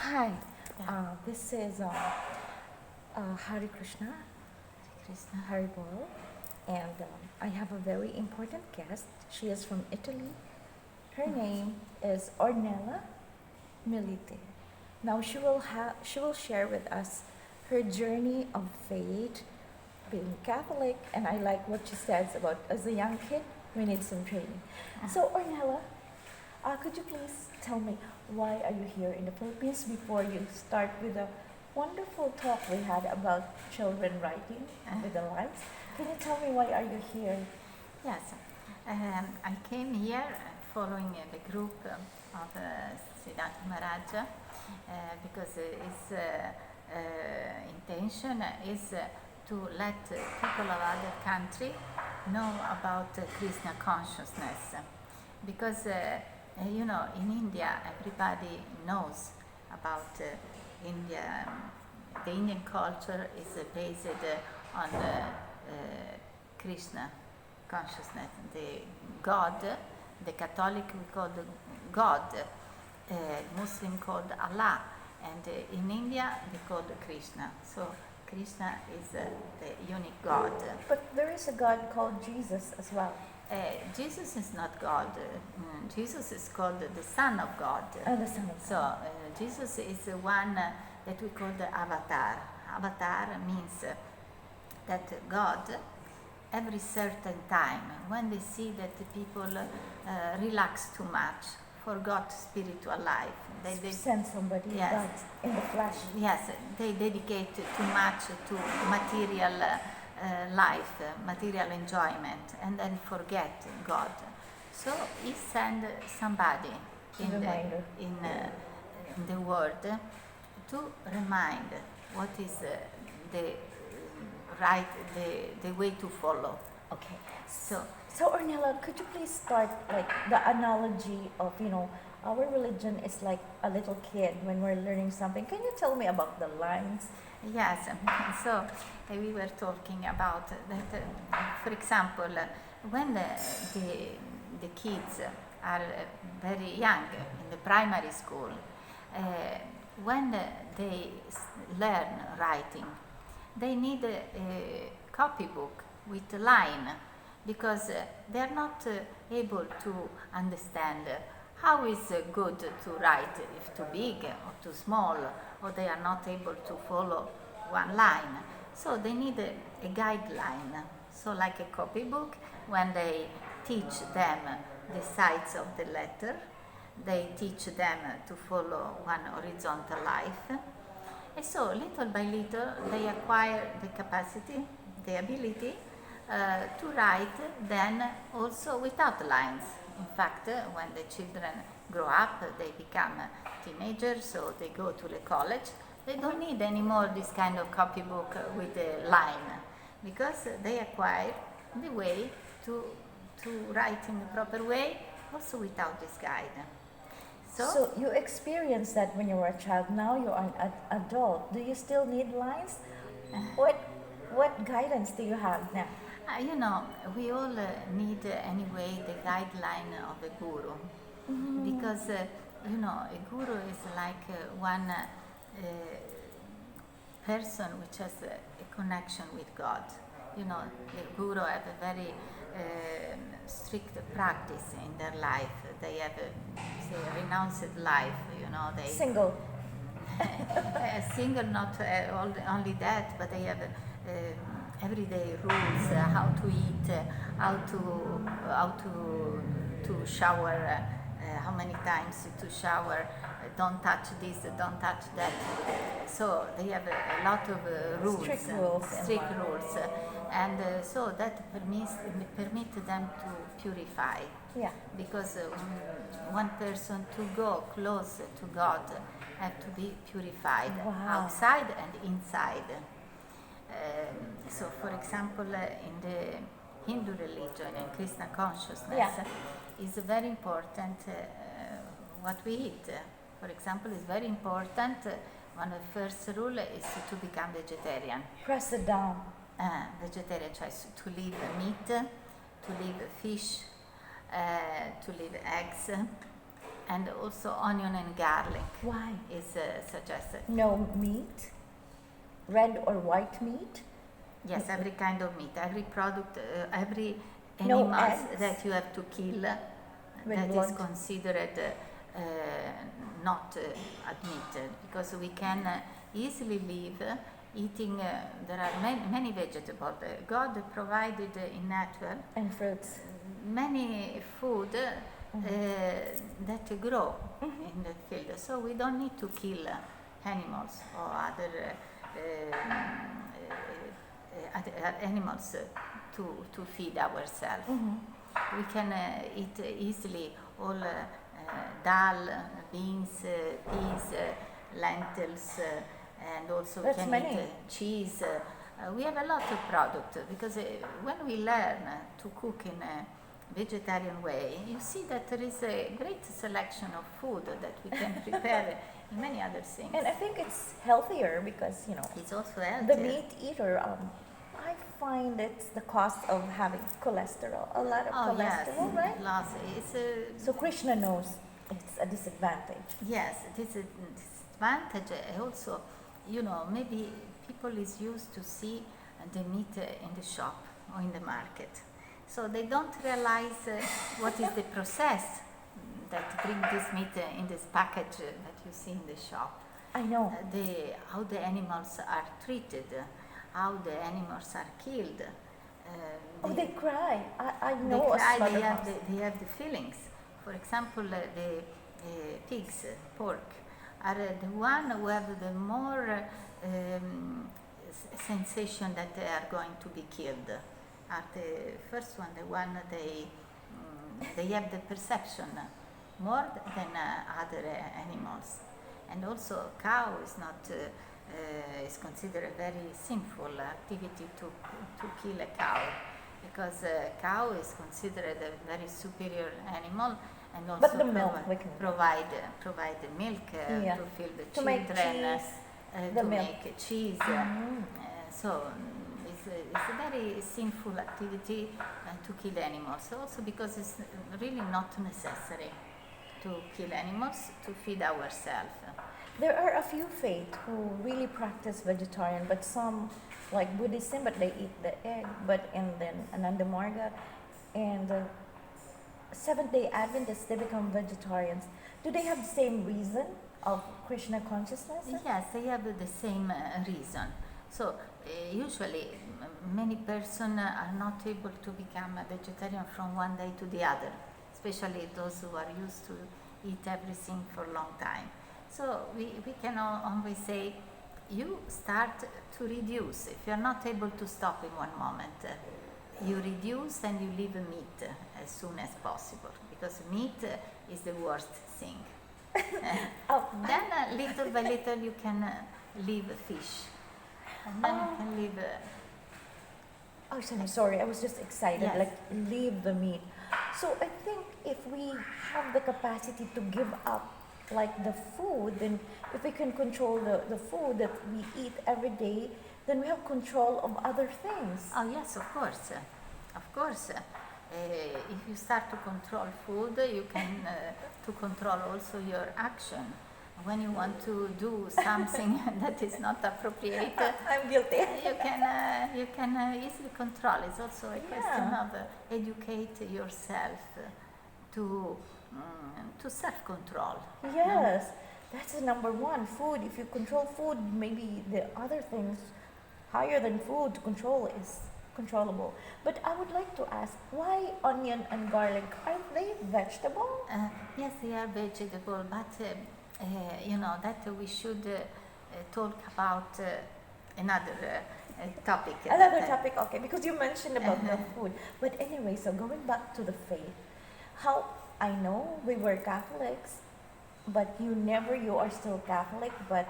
Hi, Yeah. this is Hari Krishna, Krishna. Hari Bol, and I have a very important guest. She is from Italy. Her name is Ornella Milite. Now she will share with us her journey of faith, being Catholic, and I like what she says about as a young kid we need some training. So Ornella, could you please tell me why are you here in the Philippines before you start with the wonderful talk we had about children writing with the lines? Can you tell me why are you here? Yes, I came here following the group of Siddhartha Maharaj because his intention is to let people of other country know about Krishna consciousness. Because in India everybody knows about India. The Indian culture is based on Krishna consciousness, the God. The Catholic we call the God, Muslim called Allah, and in India they call Krishna. So Krishna is the unique God. But there is a God called Jesus as well. Jesus is not God. Jesus is called the Son of God. And the Son of So God. Jesus is the one that we call the avatar. Avatar means that God, every certain time, when they see that the people relax too much, forgot spiritual life, they Send somebody Yes. God in the flesh. yes, they dedicate too much to material life, material enjoyment, and then forget God. So he sent somebody in Reminder. in the world to remind what is the right, the way to follow. Okay. So So Ornella, could you please start like the analogy of, our religion is like a little kid when we're learning something. Can you tell me about the lines? yes, so we were talking about that. For example, when the kids are very young in the primary school, when they learn writing, they need a copybook with line because they are not able to understand how is good to write if too big or too small, or they are not able to follow one line. So they need a guideline. So like a copybook, when they teach them the sides of the letter, they teach them to follow one horizontal life. And so little by little they acquire the capacity, the ability to write then also without lines. In fact, when the children grow up, they become teenagers, so they go to the college. They don't need anymore this kind of copybook with a line because they acquire the way to write in the proper way, also without this guide. So you experienced that when you were a child. Now you are an adult. Do you still need lines? What guidance do you have now? We all need anyway the guideline of a guru because a guru is like one person which has a connection with God. The guru have a very strict practice in their life. They have a renounced life. They Single. single, not only that, but they have everyday rules, how to eat, how to shower, how many times to shower, don't touch this, don't touch that. So they have a lot of rules, Strict rules. And so that permit them to purify. Yeah. Because one person to go close to God have to be purified outside and inside. So, for example, in the Hindu religion and Krishna consciousness, is very important what we eat. For example, it's very important. One of the first rule is to become vegetarian. Press it down. Vegetarian, cioè to leave meat, to leave fish, to leave eggs, and also onion and garlic Why? is suggested. No meat, red or white meat. Yes, every kind of meat, every product, every No animals eggs? that you have to kill With that is blood? considered not admitted, because we can easily live eating. There are many vegetables. God provided in nature And fruits. many food that grow Mhm. in the field, so we don't need to kill animals or other animals to feed ourselves. Mhm. We can eat easily all dal, beans, peas, lentils, and also That's can many. eat cheese. We have a lot of product, because when we learn to cook in a vegetarian way, you see that there is a great selection of food that we can prepare in many other things. And I think it's healthier because, It's also healthy. the meat eater, I find it's the cost of having cholesterol. A lot of cholesterol, right? Lots. It's a, So Krishna knows it's a disadvantage. yes, this is disadvantage. Also, maybe people is used to see the meat in the shop or in the market, so they don't realize what is the process that bring this meat in this package that you see in the shop. I know. How the animals are treated, how the animals are killed. They cry. I They know a cry, slaughterhouse. they have the feelings. For example, the pigs, pork, are the one who have the more sensation that they are going to be killed. Are the first one, the one they have the perception more than other animals. And also, cow is not is considered a very sinful activity to kill a cow, because cow is considered a very superior animal, and also But the milk we can provide the milk Yeah. to feed the To make children, cheese, to the milk. make cheese. Mhm. So it's a very sinful activity to kill animals. Also because it's really not necessary to kill animals to feed ourselves. There are a few faiths who really practice vegetarian, but some, like Buddhism, but they eat the egg. But and then Ananda Marga and Seventh-day Adventists, they become vegetarians. Do they have the same reason of Krishna consciousness? Yes, they have the same reason. So usually many persons are not able to become a vegetarian from one day to the other, especially those who are used to eat everything for a long time. So we can always say, you start to reduce. If you are not able to stop in one moment, you reduce and you leave meat as soon as possible, because meat is the worst thing. Then little by little you can leave fish, and then you can leave. Oh, sorry, I was just excited. Yes. Like, leave the meat. So I think if we have the capacity to give up, like the food, then if we can control the food that we eat every day, then we have control of other things. Oh yes, of course, of course. If you start to control food, you can to control also your action. When you want to do something that is not appropriate, I'm guilty. you can easily control. It's also a question of educate yourself to self-control. Yes, that's the number one. Food. If you control food, maybe the other things higher than food to control is controllable. But I would like to ask, why onion and garlic? Aren't they vegetable? Yes, they are vegetable, but that we should talk about another topic. Another topic, okay, because you mentioned about the food. But anyway, so going back to the faith, how I know we were Catholics, but you are still Catholic, but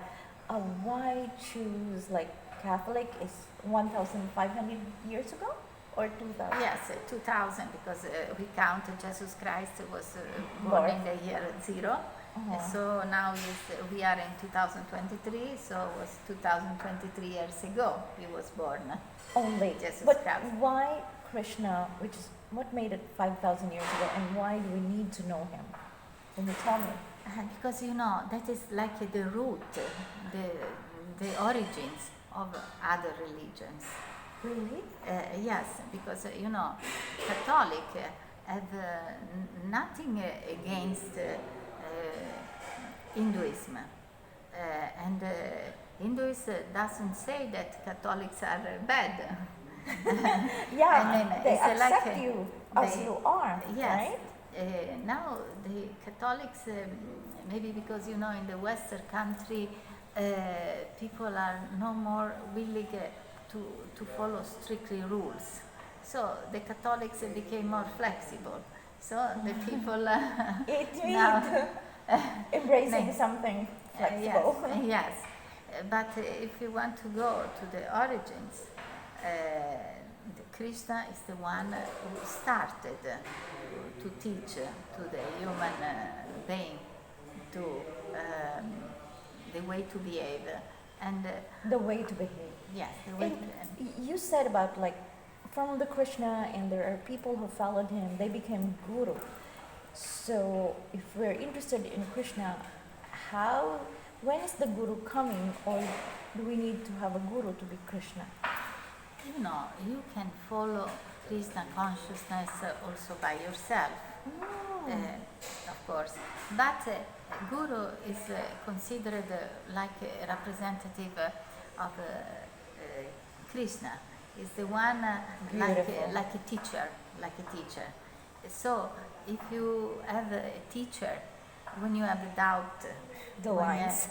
why choose like Catholic is 1,500 years ago or 2,000? Yes, 2000, because we count Jesus Christ was born Born. in the year 0. So now we are in 2023, so it was 2023 years ago he was born. Only. Jesus But Christ. why Krishna, which is what made it 5,000 years ago, and why do we need to know him? Can you tell me? Because that is like the root, the origins of other religions. Really? Yes, because Catholic have nothing against Hinduism, and Hinduism doesn't say that Catholics are bad. Yeah, they it's accept you as they- you are, Yes. right? Now the Catholics, maybe because in the Western country, people are no more willing to follow strictly rules. So the Catholics became more flexible. So the people It now embracing Nice. something flexible. Yes. But if you want to go to the origins, Krishna is the one who started to teach to the human being to the way to behave, and The way to behave. yes, the way. And you said about like from the Krishna, and there are people who followed him, they became guru. So if we're interested in Krishna, how, when is the guru coming, or do we need to have a guru to be Krishna? You can follow Krishna consciousness also by yourself. Oh. Of course. But Guru is considered like a representative of Krishna. Is the one Beautiful. like a teacher, like a teacher. So if you have a teacher, when you have a doubt, The when, lines.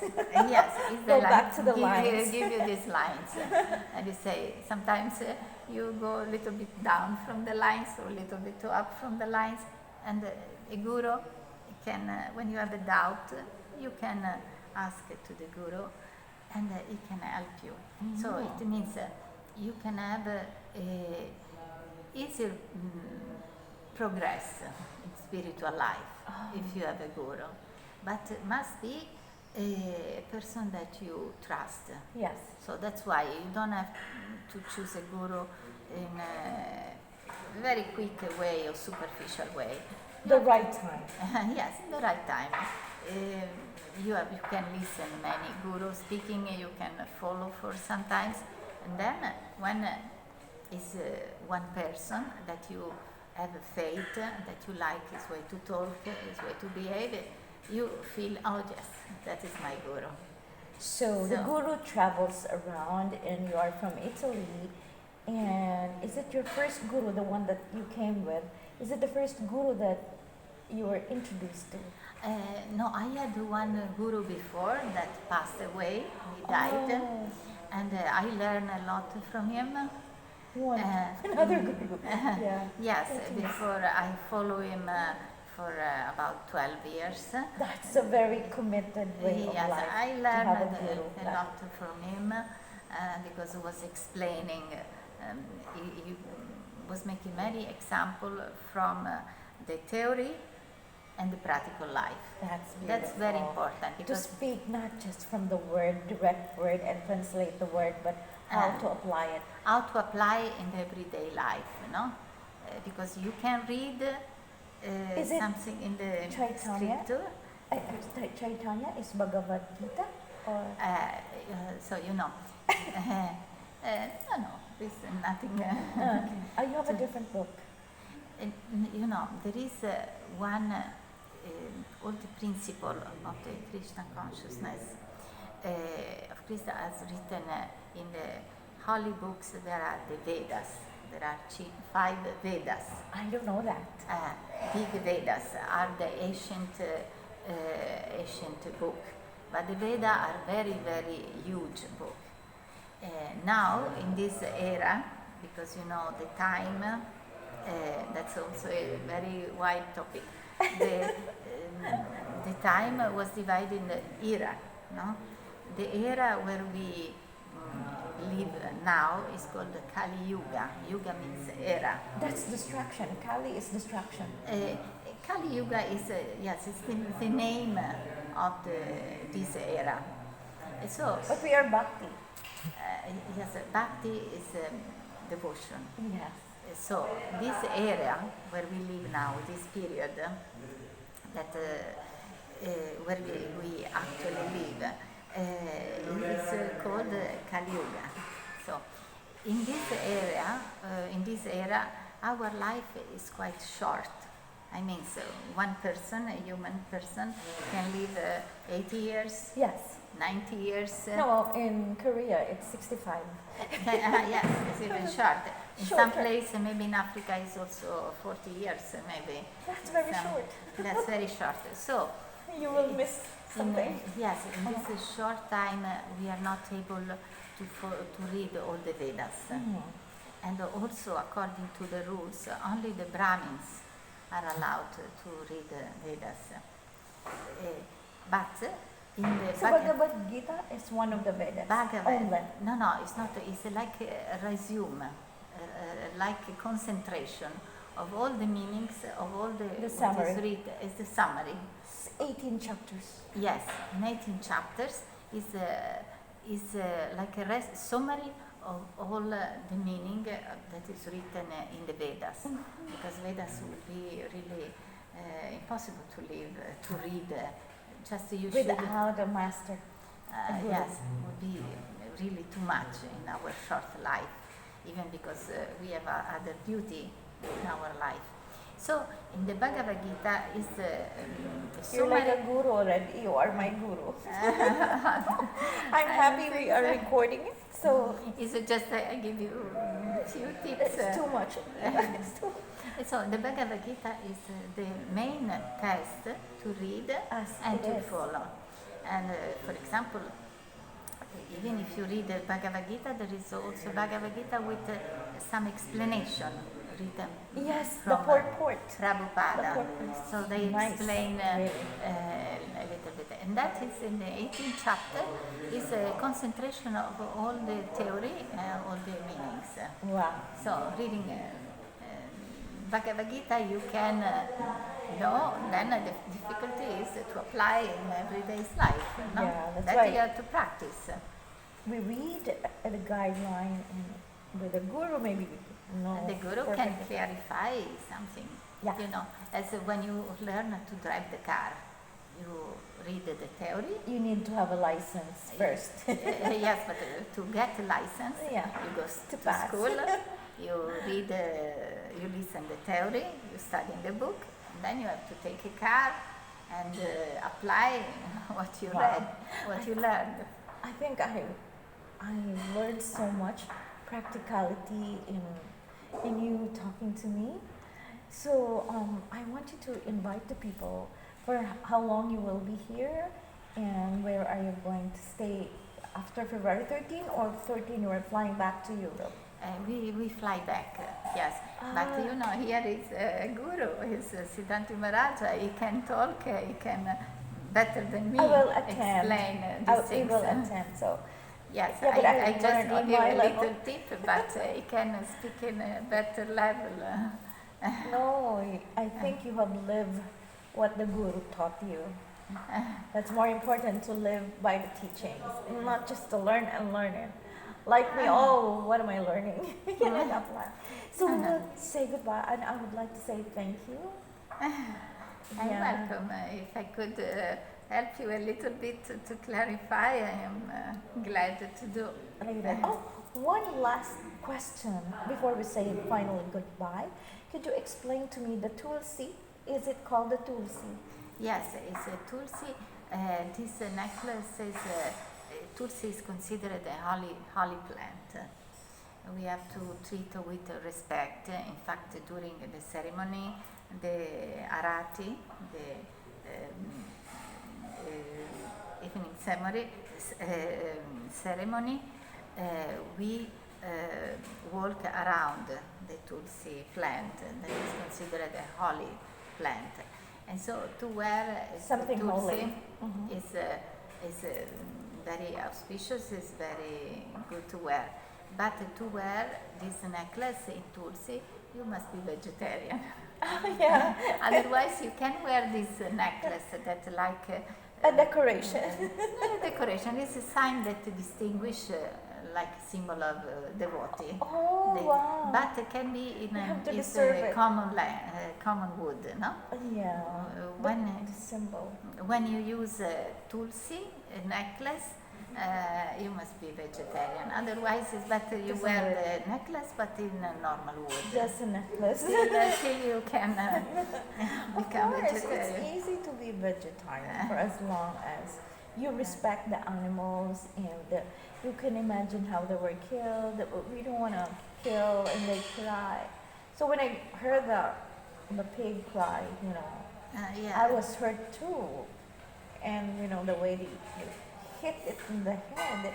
yes, it's the Go back to the give lines. give you these lines, and you say sometimes you go a little bit down from the lines or a little bit up from the lines, and a guru can, when you have a doubt, you can ask to the guru, and he can help you. So it means you can have a easier progress in spiritual life if you have a guru, but it must be a person that you trust. Yes. So that's why you don't have to choose a guru in a very quick way or superficial way. The right time. Yes, in the right time. You can listen many gurus speaking, you can follow for some times, and then when is one person that you have faith, that you like his way to talk, his way to behave, you feel, oh yes, that is my guru. So the So- guru travels around, and you are from Italy. And is it your first guru, the one that you came with? Is it the first guru that you were introduced to? No, I had one guru before that passed away, he died, Oh, and I learned a lot from him. one, Uh, another guru. Yeah. Yes, That is- before I follow him for about 12 years. That's a very committed way of Yes, life. I to have learned a guru. a lot from him because he was explaining, he was making many examples from the theory and the practical life. That's beautiful. That's very important To because speak not just from the word, direct word, and translate the word, but how to apply it. how to apply in the everyday life, because you can read Is it something in the Chaitanya? scripture. Chaitanya is Bhagavad Gita, or So no, this is nothing. oh, you have a different book. There is one old principle of the Krishna consciousness. Of Krishna has written in the holy books, there are the Vedas. There are 5 Vedas. I don't know that. Big Vedas are the ancient book, but the Vedas are very, very huge book. Now in this era, because the time, that's also a very wide topic. The time was divided in the era, no? The era where we live now is called the Kali Yuga. Yuga means era. That's distraction. Kali is distraction. Kali Yuga is yes, it's the name of this era. So But we are bhakti. yes, Bhakti is devotion. Yes. So this area where we live now, this period, that where we actually live, is called Kali Yuga. So, in this era, our life is quite short. I mean, so one person, a human person, can live 80 years, Yes. 90 years. No, in Korea it's 65. Yes, it's even short. In some Shorter. place, maybe in Africa, is also 40 years, maybe. That's very short. That's very short. So, You will miss something. yes, in this short time, we are not able to read all the Vedas. And also, according to the rules, only the Brahmins are allowed to read the Vedas. But in the So Bhagavad Gita is one of the Vedas. Only. No, it's not. It's like a resume, like a concentration of all the meanings of all the summary. what is read. Is the summary. It's 18 chapters. Yes, in 18 chapters is like a summary of all the meaning that is written in the Vedas, because Vedas would be really impossible to read. Just you should. Without a master. Yes, would be really too much in our short life, even because we have other duty in our life. So in the Bhagavad Gita is the You're like summary. a guru already. You are my guru. I'm happy we are recording it. So Is it just I give you a few tips? it's too much. It's too So the Bhagavad Gita is the main text to read As and it to is. follow. And for example, even if you read the Bhagavad Gita, there is also Bhagavad Gita with some explanation written Yes, the from purport. Prabhupada. The purport. So they Nice, explain really. a little bit. And that is in the 18th chapter, is a concentration of all the theory, all the meanings. Wow. So reading Bhagavad Gita, you can know. Then the difficulty is to apply in everyday's life. No? Yeah, that's that right. you have to practice. We read the guideline and with a guru maybe we know. The guru can clarify something. Yeah. You know, as when you learn to drive the car, you read the theory. You need to have a license first. Yes, but to get a license, Yeah, you go to to pass. school, you read, you listen the theory, you study the book, and then you have to take a car and apply what you Wow. read, what you learned. I think I learned so much practicality in you talking to me. So I want you to invite the people for how long you will be here and where are you going to stay after February 13 or 13 you are flying back to Europe. We fly back, yes. But you know, here is a guru, is Siddhanta Maharaja. He can talk, he can better than me I will attend. explain I these things. will attend. So Yes, Yeah, but I I just learn on give you my a level. little tip, but he can speak in a better level. no, I think you have lived what the guru taught you. That's more important to live by the teachings, and not just to learn and learn it. Like me, oh, what am I learning? You know, that plan. So we will say goodbye, and I would like to say thank you. I'm Yeah. welcome. If I could help you a little bit to clarify, I am glad to do. Like that. Oh, one last question before we say finally goodbye. Could you explain to me the tulsi? Is it called the tulsi? Yes, it's a tulsi. This necklace is tulsi is considered a holy plant. We have to treat with respect. In fact, during the ceremony, the arati, the evening ceremony, we walk around the tulsi plant that is considered a holy plant. And so to wear Something tulsi holy. Mhm. is very auspicious, is very good to wear. But to wear this necklace in tulsi, you must be vegetarian. Yeah, Otherwise, you can wear this necklace that like a decoration. not a decoration. It's a sign that distinguish like symbol of devotee. Oh, wow. But it can be in You have to it's deserve it. common wood, no? Yeah. When The symbol. when you use tulsi a necklace, you must be vegetarian. Otherwise, it's better you Doesn't wear work. the necklace, but in a normal wood. Just a necklace. Till you can Of become course, vegetarian. it's easy to be vegetarian for as long as you respect the animals and you can imagine how they were killed. We don't want to kill and they cry. So when I heard the pig cry, Yeah. I was hurt too. And the way they hit it in the head.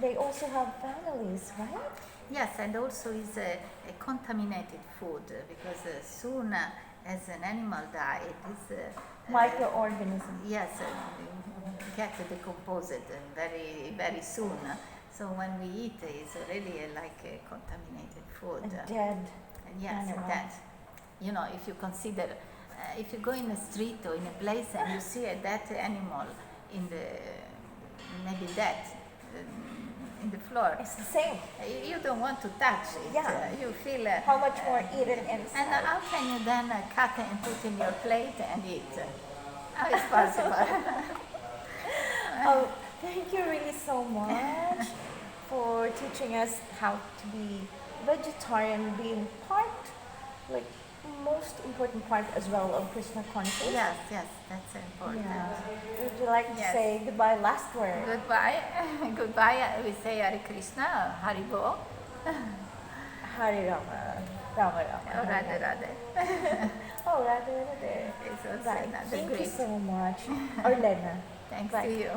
They also have families, right? Yes, and also is a contaminated food because soon as an animal die, it is Microorganisms. yes, get decomposed very very soon. So when we eat, it's really like a contaminated food. A dead Yes, animal. that. If you consider, if you go in a street or in a place and you see a dead animal in the maybe dead in the floor, It's the same. you don't want to touch it. Yeah. You feel. How much more eat it And inside? how can you then cut it and put in your plate and eat? How is possible? Oh, thank you really so much for teaching us how to be vegetarian, being part, like most important part as well of Krishna consciousness. Yes, that's important. Yeah. Would you like to Yes. say goodbye? Last word. Goodbye. Goodbye. We say Hare Krishna, Hari Bo, Hari Rama, Rama Rama. or Radhe Radhe. Oh, Radhe Radhe. It's also Bye. another Thank you great. so much. Or Lena. Thanks Bye. to you.